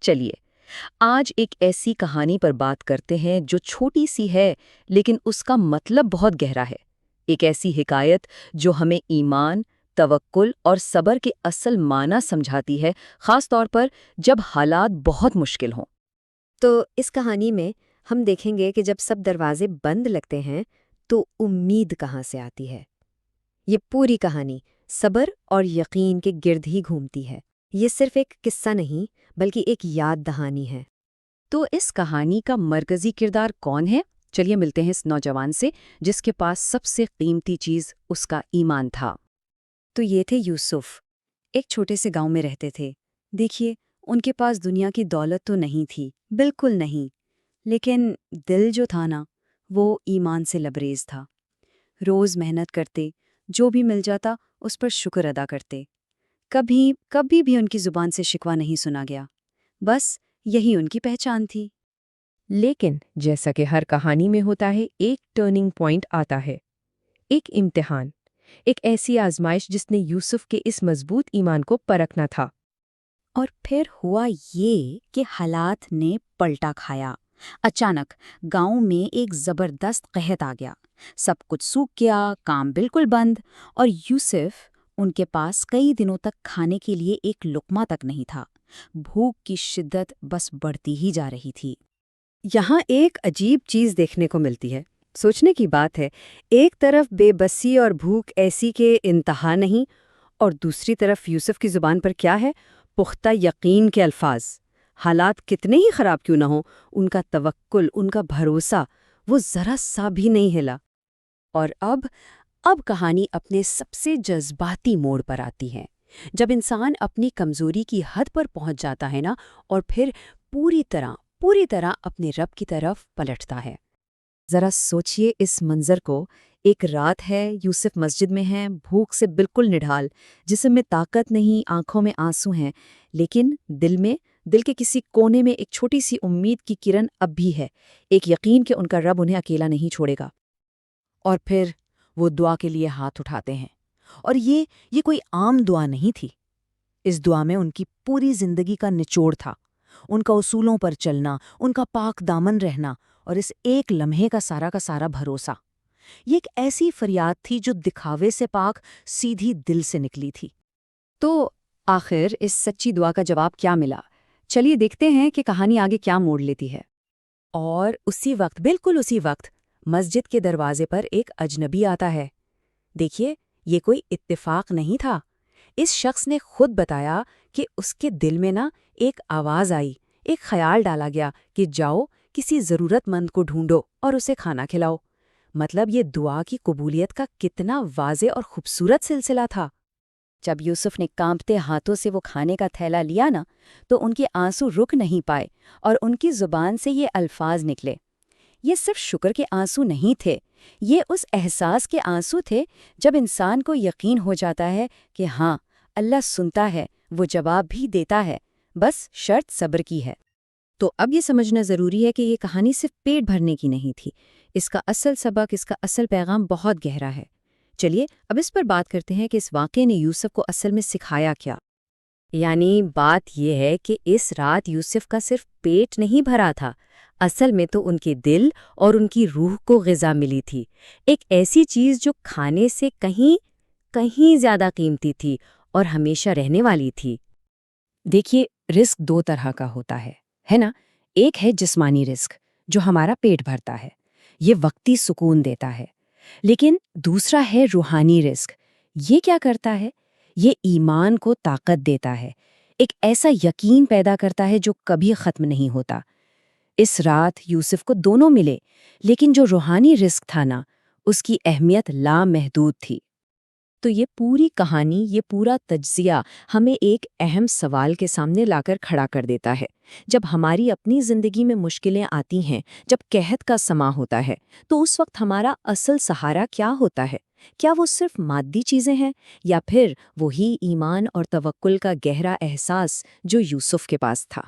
چلیے آج ایک ایسی کہانی پر بات کرتے ہیں جو چھوٹی سی ہے لیکن اس کا مطلب بہت گہرا ہے۔ ایک ایسی حکایت جو ہمیں ایمان، توکل اور صبر کے اصل معنی سمجھاتی ہے، خاص طور پر جب حالات بہت مشکل ہوں۔ تو اس کہانی میں ہم دیکھیں گے کہ جب سب دروازے بند لگتے ہیں تو امید کہاں سے آتی ہے۔ یہ پوری کہانی صبر اور یقین کے گرد ہی گھومتی ہے۔ یہ صرف ایک قصہ نہیں بلکہ ایک یاد دہانی ہے۔ تو اس کہانی کا مرکزی کردار کون ہے؟ چلیے ملتے ہیں اس نوجوان سے جس کے پاس سب سے قیمتی چیز اس کا ایمان تھا۔ تو یہ تھے یوسف، ایک چھوٹے سے گاؤں میں رہتے تھے۔ دیکھیے، ان کے پاس دنیا کی دولت تو نہیں تھی، بالکل نہیں، لیکن دل جو تھا نا، وہ ایمان سے لبریز تھا۔ روز محنت کرتے، جو بھی مل جاتا اس پر شکر ادا کرتے۔ کبھی بھی ان کی زبان سے شکوہ نہیں سنا گیا، بس یہی ان کی پہچان تھی۔ لیکن جیسا کہ ہر کہانی میں ہوتا ہے، ایک ٹرننگ پوائنٹ آتا ہے، ایک امتحان، ایک ایسی آزمائش جس نے یوسف کے اس مضبوط ایمان کو پرکھنا تھا۔ اور پھر ہوا یہ کہ حالات نے پلٹا کھایا۔ اچانک گاؤں میں ایک زبردست قحط آ گیا، سب کچھ سوکھ گیا، کام بالکل بند، اور یوسف ان کے پاس کئی دنوں تک کھانے کے لیے ایک لقمہ تک نہیں تھا۔ بھوک کی شدت بس بڑھتی ہی جا رہی تھی۔ یہاں ایک عجیب چیز دیکھنے کو ملتی ہے، سوچنے کی بات ہے۔ ایک طرف بے بسی اور بھوک ایسی کہ انتہا نہیں، اور دوسری طرف یوسف کی زبان پر کیا ہے؟ پختہ یقین کے الفاظ۔ حالات کتنے ہی خراب کیوں نہ ہوں، ان کا توکل، ان کا بھروسہ، وہ ذرا سا بھی نہیں ہلا۔ اور اب کہانی اپنے سب سے جذباتی موڑ پر آتی ہے، جب انسان اپنی کمزوری کی حد پر پہنچ جاتا ہے نا، اور پھر پوری طرح اپنے رب کی طرف پلٹتا ہے۔ ذرا سوچئے اس منظر کو۔ ایک رات ہے، یوسف مسجد میں ہیں، بھوک سے بالکل نڈھال، جسم میں طاقت نہیں، آنکھوں میں آنسو ہیں، لیکن دل کے کسی کونے میں ایک چھوٹی سی امید کی کرن اب بھی ہے، ایک یقین کہ ان کا رب انہیں اکیلا نہیں چھوڑے گا۔ اور پھر وہ دعا کے لیے ہاتھ اٹھاتے ہیں، اور یہ کوئی عام دعا نہیں تھی۔ اس دعا میں ان کی پوری زندگی کا نچوڑ تھا، ان کا اصولوں پر چلنا، ان کا پاک دامن رہنا، اور اس ایک لمحے کا سارا بھروسہ۔ یہ ایک ایسی فریاد تھی جو دکھاوے سے پاک، سیدھی دل سے نکلی تھی۔ تو آخر اس سچی دعا کا جواب کیا ملا؟ چلیے دیکھتے ہیں کہ کہانی آگے کیا موڑ لیتی ہے۔ اور بالکل اسی وقت مسجد کے دروازے پر ایک اجنبی آتا ہے۔ دیکھیے، یہ کوئی اتفاق نہیں تھا۔ اس شخص نے خود بتایا کہ اس کے دل میں ایک آواز آئی، ایک خیال ڈالا گیا کہ جاؤ کسی ضرورت مند کو ڈھونڈو اور اسے کھانا کھلاؤ۔ مطلب یہ دعا کی قبولیت کا کتنا واضح اور خوبصورت سلسلہ تھا۔ جب یوسف نے کانپتے ہاتھوں سے وہ کھانے کا تھیلا لیا نا، تو ان کے آنسو رک نہیں پائے، اور ان کی زبان سے یہ الفاظ نکلے۔ یہ صرف شکر کے آنسو نہیں تھے، یہ اس احساس کے آنسو تھے جب انسان کو یقین ہو جاتا ہے کہ ہاں، اللہ سنتا ہے، وہ جواب بھی دیتا ہے، بس شرط صبر کی ہے۔ تو اب یہ سمجھنا ضروری ہے کہ یہ کہانی صرف پیٹ بھرنے کی نہیں تھی۔ اس کا اصل سبق، اس کا اصل پیغام بہت گہرا ہے۔ چلیے اب اس پر بات کرتے ہیں کہ اس واقعے نے یوسف کو اصل میں سکھایا کیا۔ یعنی بات یہ ہے کہ اس رات یوسف کا صرف پیٹ نہیں بھرا تھا، اصل میں تو ان کے دل اور ان کی روح کو غذا ملی تھی، ایک ایسی چیز جو کھانے سے کہیں زیادہ قیمتی تھی اور ہمیشہ رہنے والی تھی۔ دیکھیے، رزق دو طرح کا ہوتا ہے نا؟ ایک ہے جسمانی رزق جو ہمارا پیٹ بھرتا ہے، یہ وقتی سکون دیتا ہے، لیکن دوسرا ہے روحانی رزق۔ یہ کیا کرتا ہے؟ یہ ایمان کو طاقت دیتا ہے، ایک ایسا یقین پیدا کرتا ہے جو کبھی ختم نہیں ہوتا۔ اس رات یوسف کو دونوں ملے، لیکن جو روحانی رزق تھا نا، اس کی اہمیت لامحدود تھی۔ تو یہ پوری کہانی، یہ پورا تجزیہ ہمیں ایک اہم سوال کے سامنے لا کر کھڑا کر دیتا ہے۔ جب ہماری اپنی زندگی میں مشکلیں آتی ہیں، جب قحط کا سماں ہوتا ہے، تو اس وقت ہمارا اصل سہارا کیا ہوتا ہے؟ کیا وہ صرف مادی چیزیں ہیں، یا پھر وہی ایمان اور توکل کا گہرا احساس جو یوسف کے پاس تھا؟